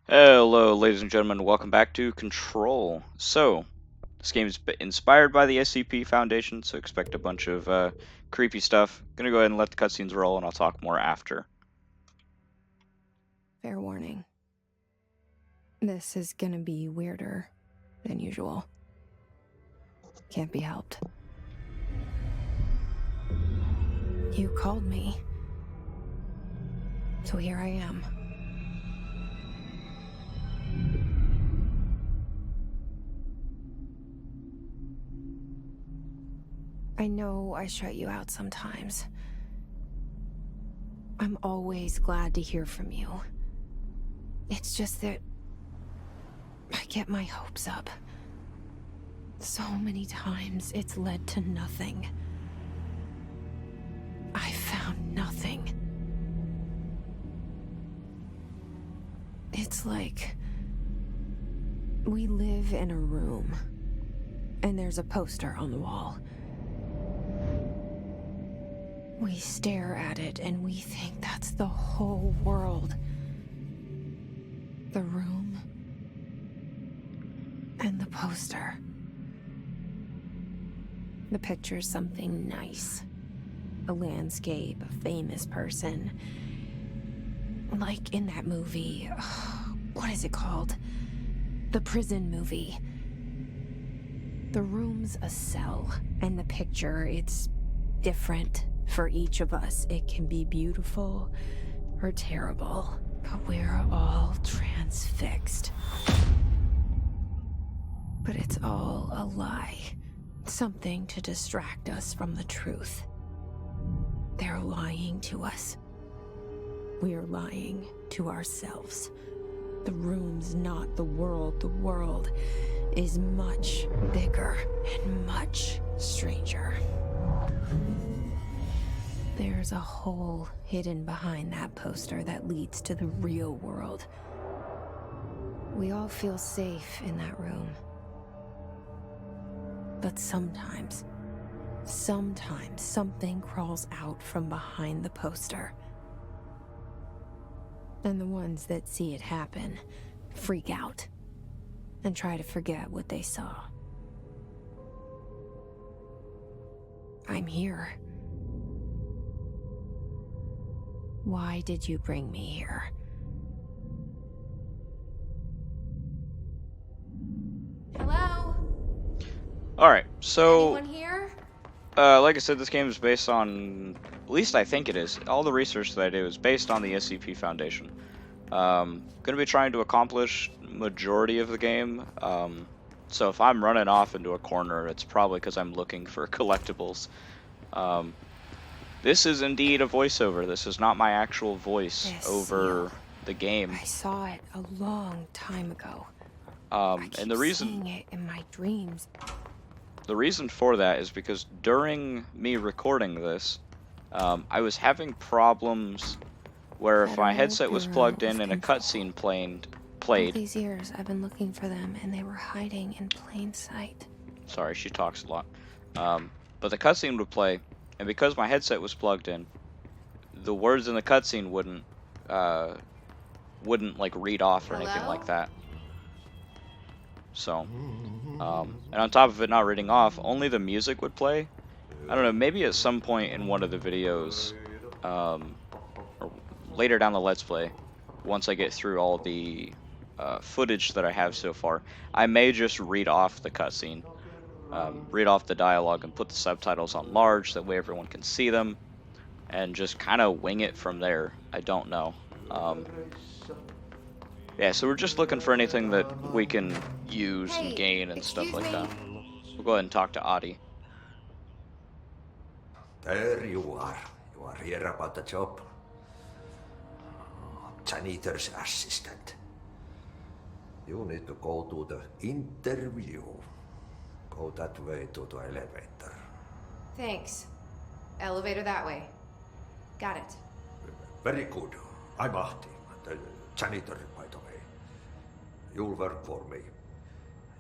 Hello, ladies and gentlemen. Welcome back to Control. So, this game is inspired by the SCP Foundation, so expect a bunch of creepy stuff. Gonna go ahead and let the cutscenes roll, and I'll talk more after. Fair warning. This is gonna be weirder than usual. Can't be helped. You called me. So here I am. I know I shut you out sometimes. I'm always glad to hear from you. It's just that I get my hopes up. So many times it's led to nothing. I found nothing. It's like we live in a room, and there's a poster on the wall. We stare at it and we think that's the whole world. The room and the poster. The picture's something nice. A landscape, a famous person. Like in that movie, what is it called? The prison movie. The room's a cell, and the picture, it's different for each of us. It can be beautiful or terrible, but we're all transfixed. But it's all a lie. Something to distract us from the truth. They're lying to us. We're lying to ourselves. The room's not the world. The world is much bigger and much stranger. There's a hole hidden behind that poster that leads to the real world. We all feel safe in that room. But sometimes something crawls out from behind the poster. And the ones that see it happen freak out and try to forget what they saw. I'm here. Why did you bring me here? Hello? Alright, so, Anyone here? like I said, this game is based on, at least I think it is, all the research that I do is based on the SCP Foundation. Gonna be trying to accomplish majority of the game, so if I'm running off into a corner, it's probably because I'm looking for collectibles. This is indeed a voiceover. This is not my actual voice over the game. I saw it a long time ago. And the reason seeing it in my dreams. The reason for that is because during me recording this, I was having problems where if my headset was plugged in and a cutscene played. All these years I've been looking for them, and they were hiding in plain sight. Sorry, she talks a lot. But the cutscene would play, and because my headset was plugged in, the words in the cutscene wouldn't like read off or anything like that. So, and on top of it not reading off, only the music would play. I don't know, maybe at some point in one of the videos, or later down the Let's Play, once I get through all the footage that I have so far, I may just read off the cutscene, read off the dialogue and put the subtitles on large, that way everyone can see them, and just kind of wing it from there. I don't know. Yeah, so we're just looking for anything that we can use and gain and stuff like that. We'll go ahead and talk to Adi. There you are. You are here about the job. Janitor's assistant. You need to go to the interview. Go that way to the elevator. Thanks. Elevator that way. Got it. Very good. I'm Ahti, the janitor, by the way. You'll work for me.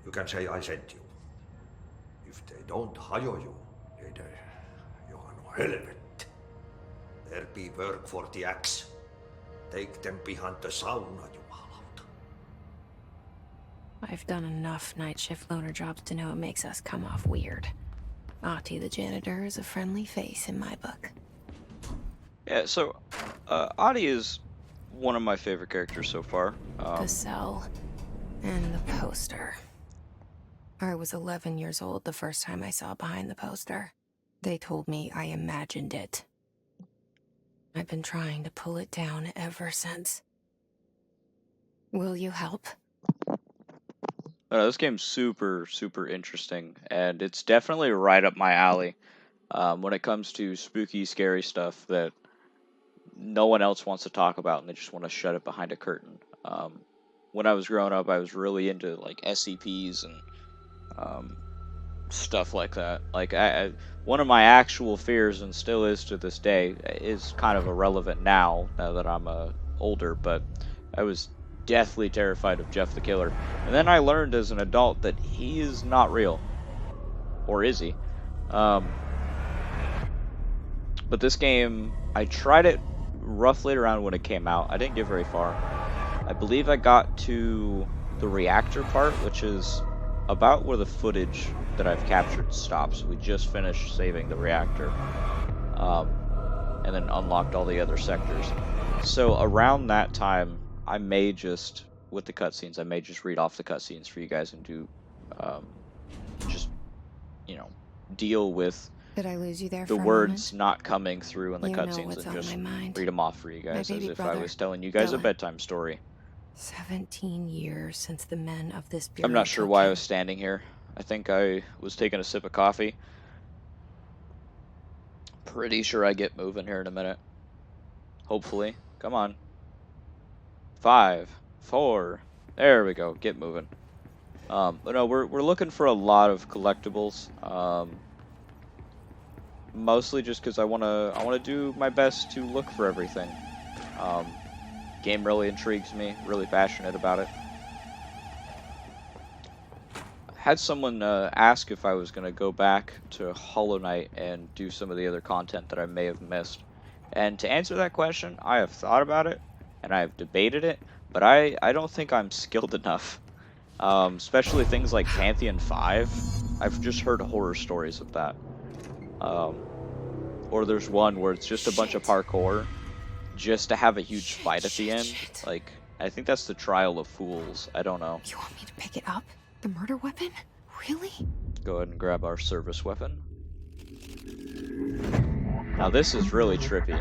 You can say I sent you. If they don't hire you, then you are no helmet. There be work for the axe. Take them behind the sauna, jumalauta. I've done enough night shift loner jobs to know it makes us come off weird. Ahti the janitor is a friendly face in my book. Yeah, so Adi is one of my favorite characters so far. The cell and the poster. I was 11 years old the first time I saw behind the poster. They told me I imagined it. I've been trying to pull it down ever since. Will you help? This game's super, super interesting, and it's definitely right up my alley when it comes to spooky, scary stuff that no one else wants to talk about, and they just want to shut it behind a curtain. When I was growing up, I was really into like SCPs and stuff like that. Like one of my actual fears, and still is to this day, is kind of irrelevant now that I'm older, but I was deathly terrified of Jeff the Killer. And then I learned as an adult that he is not real. Or is he? But this game, I tried it roughly around when it came out. I didn't get very far. I believe I got to the reactor part, which is about where the footage that I've captured stops. We just finished saving the reactor. And then unlocked all the other sectors. So around that time, I may just, with the cutscenes, I may just read off the cutscenes for you guys and do, just, you know, deal with Did I lose you there the for a words not coming through in the You know cutscenes what's and on just my mind. read them off for you guys as baby if I brother, was telling you guys a Dylan. bedtime story. 17 years since the men of this bureau I'm not sure took why I him. was standing here. I think I was taking a sip of coffee. Pretty sure I get moving here in a minute. Hopefully. Come on. 5, 4. There we go. Get moving. But no, we're looking for a lot of collectibles. Mostly just because I wanna do my best to look for everything. Game really intrigues me. Really passionate about it. Had someone ask if I was gonna go back to Hollow Knight and do some of the other content that I may have missed. And to answer that question, I have thought about it and I have debated it, but I don't think I'm skilled enough. Especially things like Pantheon 5. I've just heard horror stories of that. Or there's one where it's just a bunch of parkour just to have a huge fight at the end. Like, I think that's the Trial of Fools. I don't know. You want me to pick it up? The murder weapon? Really? Go ahead and grab our service weapon. Now this is really trippy.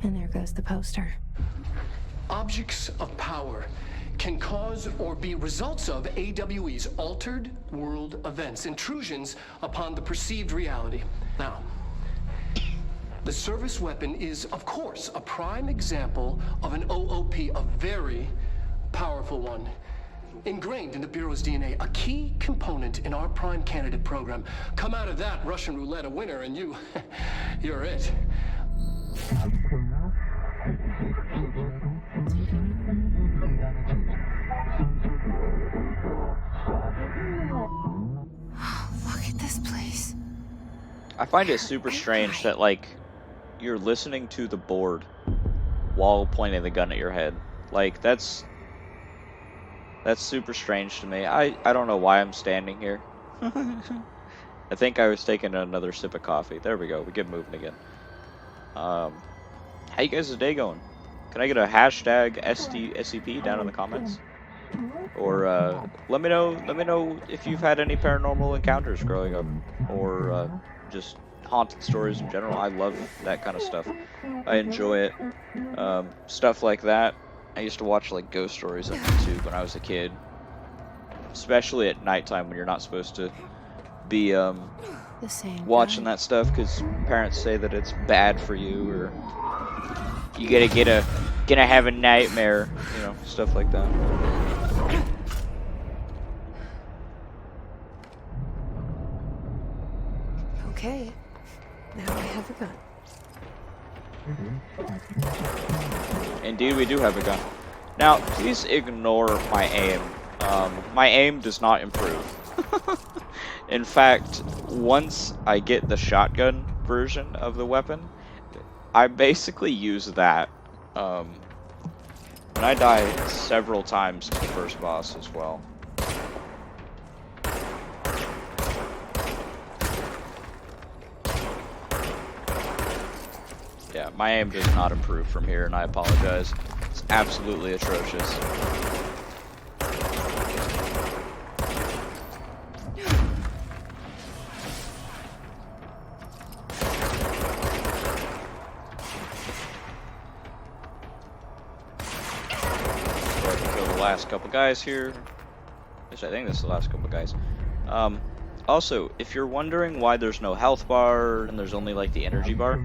And there goes the poster. Objects of power can cause or be results of AWE's altered world events, intrusions upon the perceived reality. Now, the service weapon is, of course, a prime example of an OOP, a very powerful one. Ingrained in the Bureau's DNA, a key component in our prime candidate program. Come out of that Russian roulette a winner and you're it. Look at this place. I find it super strange that, like, you're listening to the board while pointing the gun at your head. Like, that's super strange to me. I don't know why I'm standing here. I think I was taking another sip of coffee. There we go. We get moving again. How you guys' day going? Can I get a hashtag SCP down in the comments? Or let me know if you've had any paranormal encounters growing up, or just haunted stories in general. I love that kind of stuff. I enjoy it. Stuff like that. I used to watch like ghost stories on YouTube when I was a kid, especially at nighttime when you're not supposed to be The same watching guy. that stuff because parents say that it's bad for you, or you gonna have a nightmare, you know, stuff like that. Okay. Now I have a gun. Indeed, we do have a gun. Now, please ignore my aim. My aim does not improve. In fact, once I get the shotgun version of the weapon, I basically use that. And I die several times to the first boss as well. Yeah, my aim does not improve from here, and I apologize. It's absolutely atrocious. Last couple guys here, which I think this is the last couple guys. Also, if you're wondering why there's no health bar and there's only like the energy bar,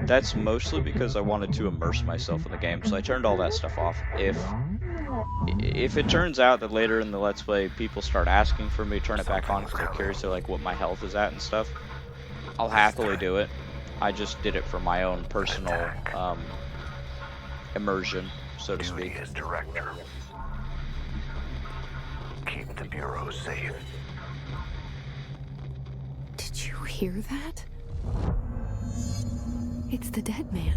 that's mostly because I wanted to immerse myself in the game, so I turned all that stuff off. If it turns out that later in the Let's Play people start asking for me to turn it back on because they're curious to like what my health is at and stuff, I'll happily do it. I just did it for my own personal immersion, so to speak. As director. Keep the Bureau safe. Did you hear that? It's the dead man.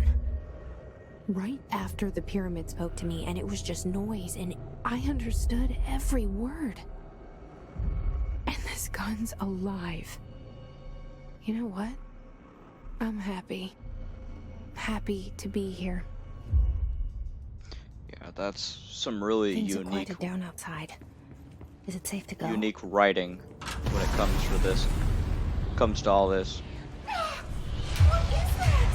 Right after the pyramid spoke to me, and it was just noise, and I understood every word. And this gun's alive. You know what? I'm happy. Happy to be here. Yeah, that's some really Things unique. have quieted down outside. Is it safe to go? Unique writing when it comes to all this. What is that?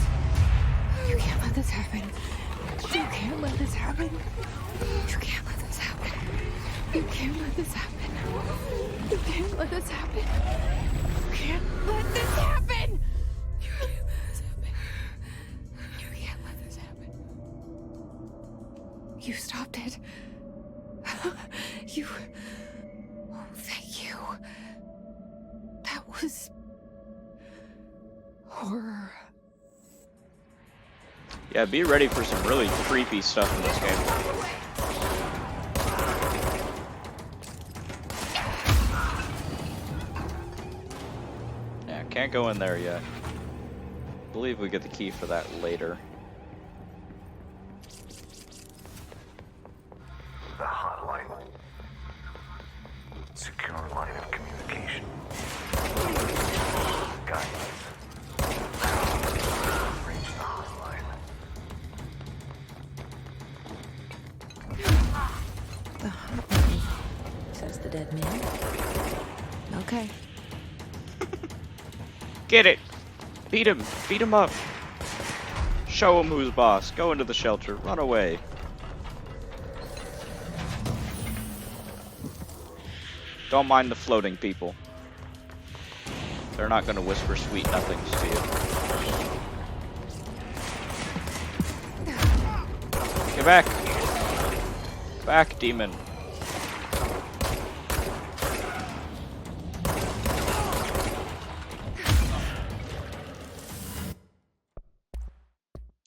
You can't let this happen. You can't let this happen. You can't let this happen. You can't let this happen. You can't let this happen. You can't let this happen. You can't let this happen. You can't let this happen. You stopped it. You... Oh, thank you. That was... horror. Yeah, be ready for some really creepy stuff in this game. Yeah, can't go in there yet. I believe we get the key for that later. The hotline. Secure line of communication. Guidance. Reach the hotline. The hotline, says the dead man. Okay. Get it! Beat him! Beat him up! Show him who's boss. Go into the shelter. Run away. Don't mind the floating people. They're not gonna whisper sweet nothings to you. Get back! Back, demon.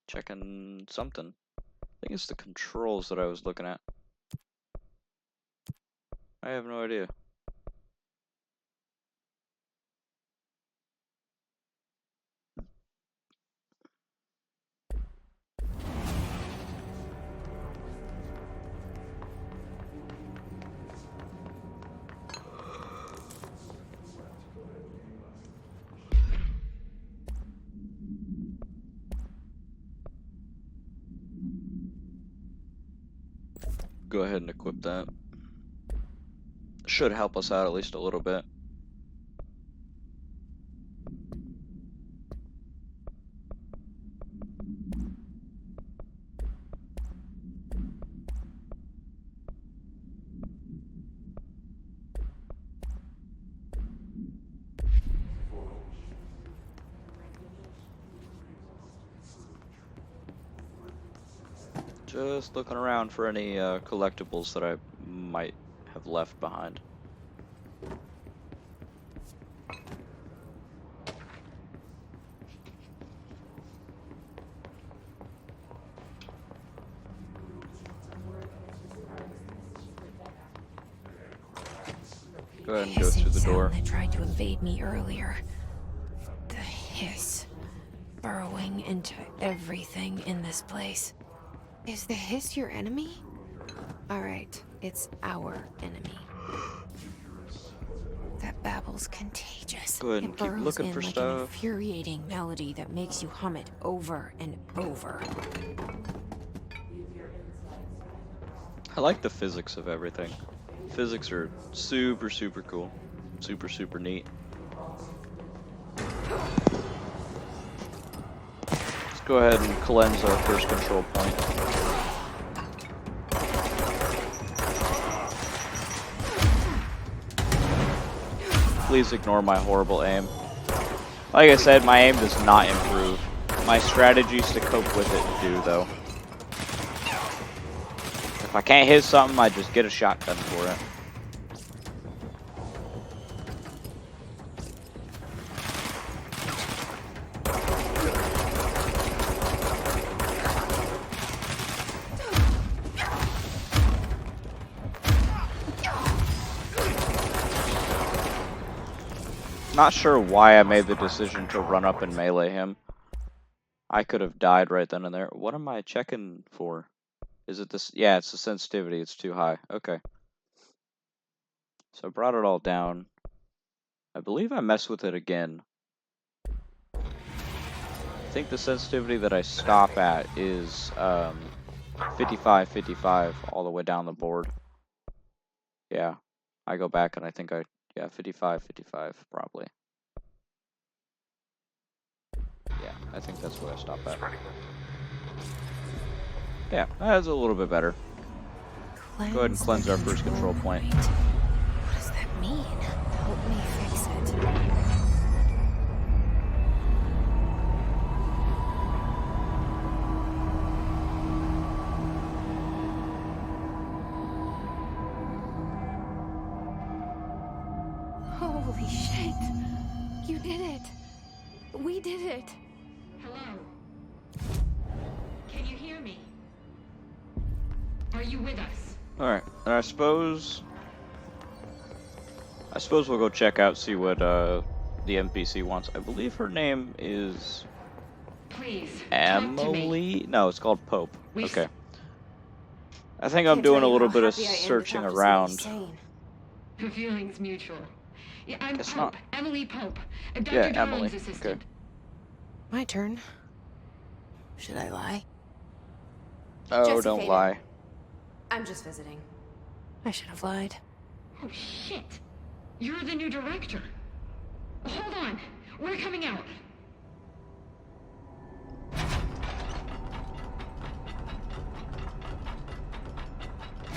Checking something. I think it's the controls that I was looking at. I have no idea. Go ahead and equip that. Should help us out at least a little bit. Just looking around for any collectibles that I might have left behind. Go Go ahead and go through the door. That tried to invade me earlier. The hiss. Burrowing into everything in this place. Is the hiss your enemy? Alright, it's our enemy. That babble's contagious. Go ahead and It keep burrows looking in for like an stuff. infuriating melody that makes you hum it over and over. I like the physics of everything. Physics are super, super cool. Super, super neat. Let's go ahead and cleanse our first control point. Please ignore my horrible aim. Like I said, my aim does not improve. My strategies to cope with it do, though. If I can't hit something, I just get a shotgun for it. Not sure why I made the decision to run up and melee him. I could have died right then and there. What am I checking for? Is it this? Yeah, it's the sensitivity. It's too high. Okay. So I brought it all down. I believe I messed with it again. I think the sensitivity that I stop at is 55, 55 all the way down the board. Yeah. I go back and I think yeah, 55, 55 probably. Yeah, I think that's what I stop at. Yeah, that's a little bit better. Go ahead and cleanse our first control point. What does that mean? Help me fix it. Holy shit! You did it! We did it! Hello? Can you hear me? Are you with us? Alright, and I suppose we'll go check out, see what the NPC wants. I believe her name is Please, talk to me. Emily? No, it's called Pope. We Okay. I think I'm Can't doing a tell you little how bit of happy I am to searching talk to somebody around. sane. The feeling's mutual. Yeah, I'm Guess Pope. not. Emily Pope. Dr. Yeah, Darling's Emily. assistant. Okay. My turn. Should I lie? Oh, Jesse don't Faden. lie. I'm just visiting. I should have lied. Oh, shit. You're the new director. Hold on. We're coming out.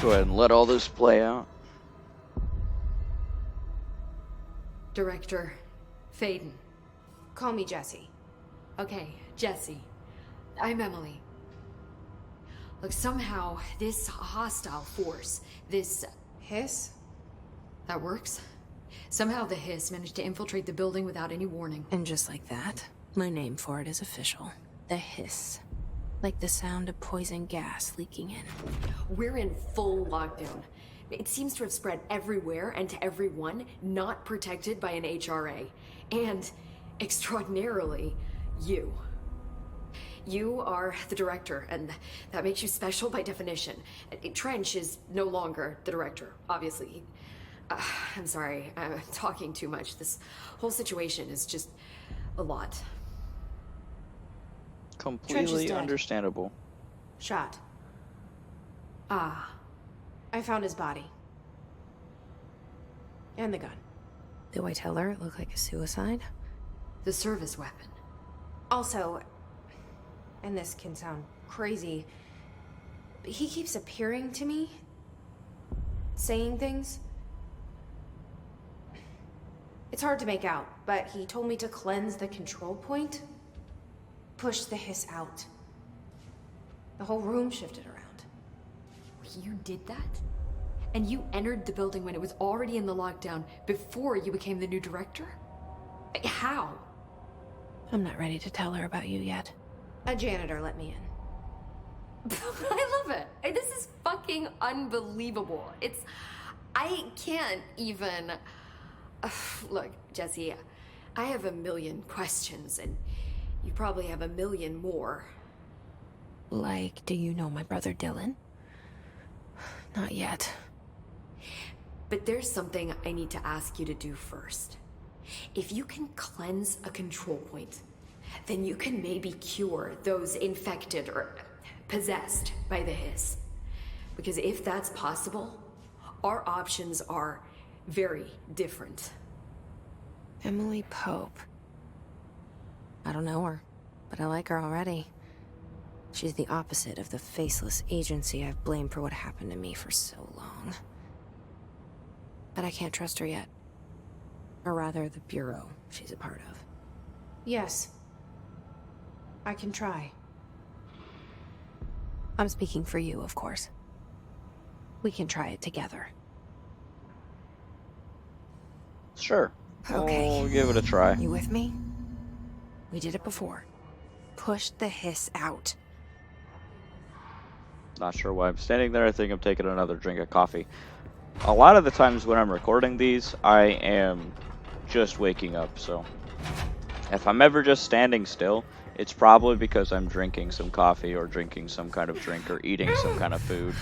Go ahead and let all this play out. Director Faden. Call me Jesse. Okay, Jesse. I'm Emily. Look, somehow this hostile force, this... Hiss? that works? Somehow the hiss managed to infiltrate the building without any warning. And just like that, my name for it is official. The hiss. Like the sound of poison gas leaking in. We're in full lockdown. It seems to have spread everywhere and to everyone not protected by an HRA. And, extraordinarily, you. You are the director, and that makes you special by definition. Trench is no longer the director, obviously. I'm sorry, I'm talking too much. This whole situation is just a lot. Completely dead. understandable. Shot. Ah, I found his body. And the gun. Do I tell her it looked like a suicide? the service weapon. Also, and this can sound crazy, but he keeps appearing to me, saying things. It's hard to make out, but he told me to cleanse the control point, push the hiss out. The whole room shifted around. You did that? And you entered the building when it was already in the lockdown before you became the new director? How? I'm not ready to tell her about you yet. A janitor let me in. I love it. This is fucking unbelievable. I can't even... Look, Jesse, I have a million questions, and you probably have a million more. Like, do you know my brother Dylan? Not yet. But there's something I need to ask you to do first. If you can cleanse a control point, then you can maybe cure those infected or possessed by the hiss. Because if that's possible, our options are very different. Emily Pope. I don't know her, but I like her already. She's the opposite of the faceless agency I've blamed for what happened to me for so long. But I can't trust her yet. Or rather, the bureau she's a part of. Yes. I can try. I'm speaking for you, of course. We can try it together. Sure. Okay. We'll give it a try. You with me? We did it before. Push the hiss out. Not sure why I'm standing there. I think I'm taking another drink of coffee. A lot of the times when I'm recording these, I am just waking up, so if I'm ever just standing still, it's probably because I'm drinking some coffee or drinking some kind of drink or eating some kind of food.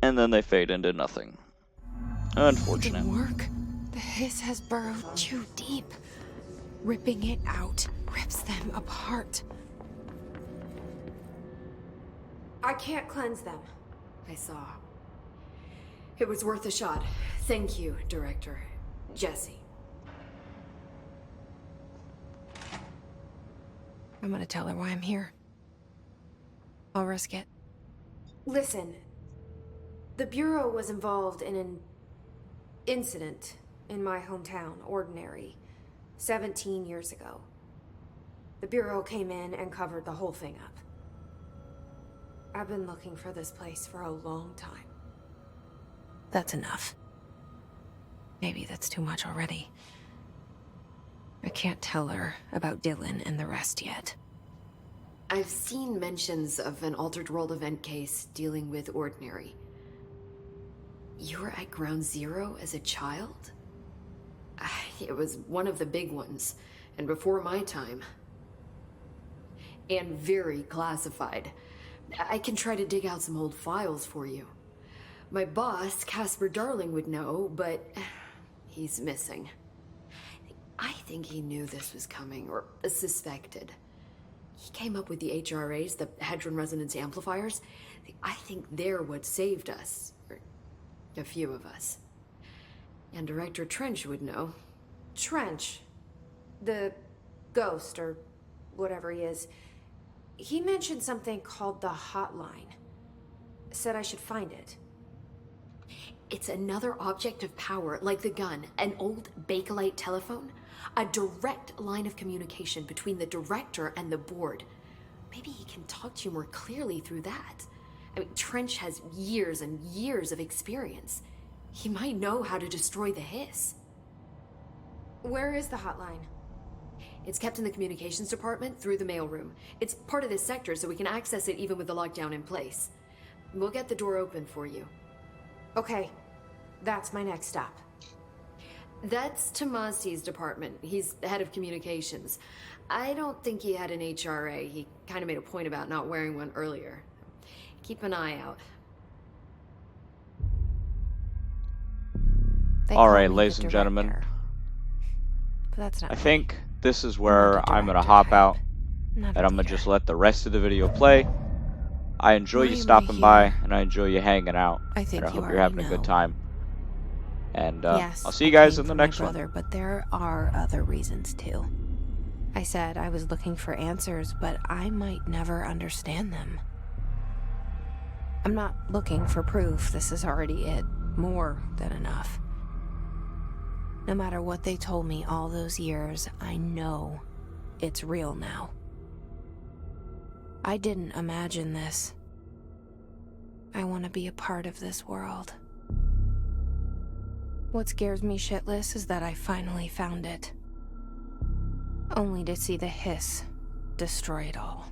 And then they fade into nothing. Unfortunate. It didn't work. The hiss has burrowed too deep. Ripping it out rips them apart. I can't cleanse them. I saw. It was worth a shot. Thank you, Director. Jesse. I'm gonna tell her why I'm here. I'll risk it. Listen, the Bureau was involved in an incident in my hometown, Ordinary, 17 years ago. The Bureau came in and covered the whole thing up. I've been looking for this place for a long time. That's enough. Maybe that's too much already. I can't tell her about Dylan and the rest yet. I've seen mentions of an Altered World event case dealing with Ordinary. You were at Ground Zero as a child? It was one of the big ones, and before my time. And very classified. I can try to dig out some old files for you. My boss, Casper Darling, would know, but he's missing. I think he knew this was coming, or suspected. He came up with the HRAs, the Hadron Resonance Amplifiers. I think they're what saved us. Or a few of us. And Director Trench would know. Trench, the ghost, or whatever he is, he mentioned something called the Hotline. Said I should find it. It's another object of power, like the gun, an old Bakelite telephone. A direct line of communication between the director and the board. Maybe he can talk to you more clearly through that. I mean, Trench has years and years of experience. He might know how to destroy the hiss. Where is the hotline? It's kept in the communications department through the mailroom. It's part of this sector, so we can access it even with the lockdown in place. We'll get the door open for you. Okay, that's my next stop. That's Tomasi's department. He's the head of communications. I don't think he had an HRA. He kind of made a point about not wearing one earlier. Keep an eye out. All right, ladies and gentlemen. But that's not I me. think this is I'm where not a I'm gonna director hop type. out, Not and a I'm gonna leader. just let the rest of the video play. I enjoy Why you am I stopping by, here? and I enjoy you hanging out. I think and I you hope you're having a already good know. time. And Yes, I'll see you I guys came in the for next my one. brother, but there are other reasons too. I said I was looking for answers, but I might never understand them. I'm not looking for proof. This is already it. More than enough. No matter what they told me all those years, I know it's real now. I didn't imagine this. I want to be a part of this world. What scares me shitless is that I finally found it. Only to see the hiss destroy it all.